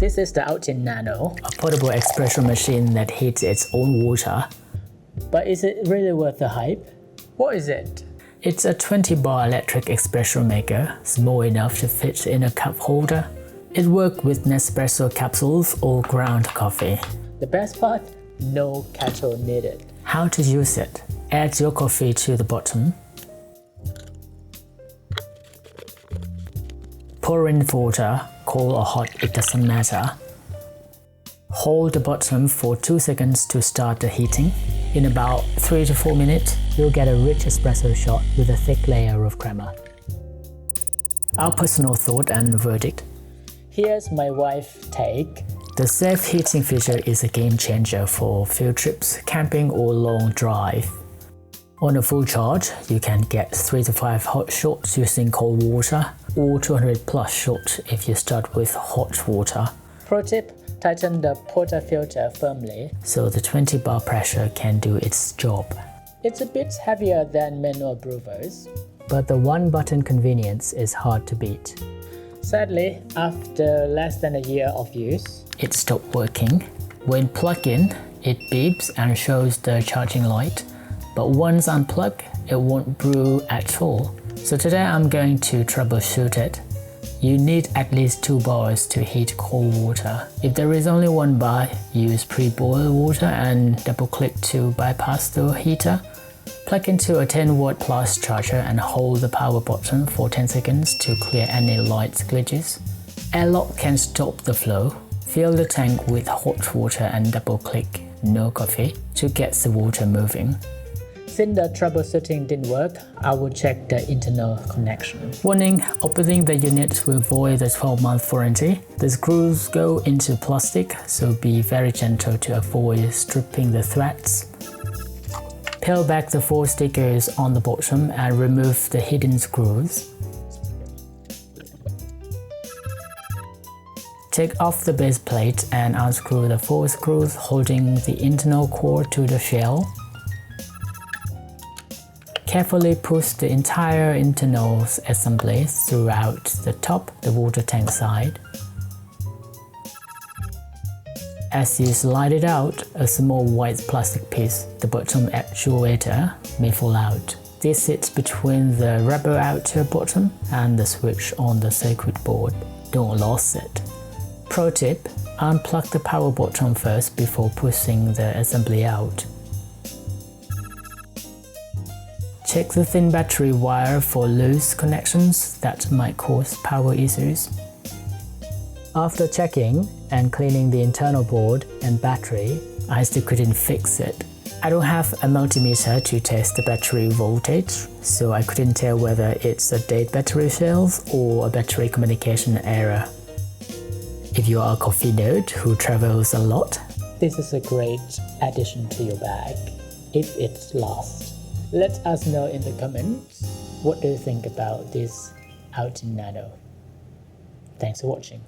This is the OutIn Nano, a portable espresso machine that heats its own water. but is it really worth the hype? What is it? It's a 20-bar electric espresso maker, small enough to fit in a cup holder. It works with Espresso capsules or ground coffee. The best part? No kettle needed. How to use it? Add your coffee to the bottom. Pour in water, cold or hot, it doesn't matter. Hold the bottom for 2 seconds to start the heating. In about 3 to 4 minutes, you'll get a rich espresso shot with a thick layer of crema. Our personal thought and verdict. Here's my wife's take. The self-heating feature is a game changer for field trips, camping or long drive. On a full charge, you can get 3 to 5 hot shots using cold water, or 200 plus shots if you start with hot water. Pro tip, tighten the portafilter firmly. So the 20 bar pressure can do its job. It's a bit heavier than manual brewers. But the one button convenience is hard to beat. Sadly, after less than a year of use, It stopped working. When plugged in, it beeps and shows the charging light. But once unplugged, it won't brew at all. So today I'm going to troubleshoot it. You need at least 2 bars to heat cold water. If there is only 1 bar, use pre-boiled water and double-click to bypass the heater. Plug into a 10-watt plus charger and hold the power button for 10 seconds to clear any light glitches. Airlock can stop the flow. Fill the tank with hot water and double-click no coffee to get the water moving. since the troubleshooting didn't work, I will check the internal connection. Warning, opening the unit will void the 12-month warranty. The screws go into plastic, so be very gentle to avoid stripping the threads. Peel back the 4 stickers on the bottom and remove the hidden screws. Take off the base plate and unscrew the 4 screws holding the internal core to the shell. Carefully push the entire internal assembly throughout the top, the water tank side. As you slide it out, a small white plastic piece, the bottom actuator, may fall out. This sits between the rubber outer bottom and the switch on the circuit board. Don't lose it. Pro tip, unplug the power button first before pushing the assembly out. Check the thin battery wire for loose connections that might cause power issues. After checking and cleaning the internal board and battery, I still couldn't fix it. I don't have a multimeter to test the battery voltage, so I couldn't tell whether it's a dead battery cells or a battery communication error. If you are a coffee nerd who travels a lot, This is a great addition to your bag, if it lasts. Let us know in the comments what do you think about this OutIn Nano. Thanks for watching.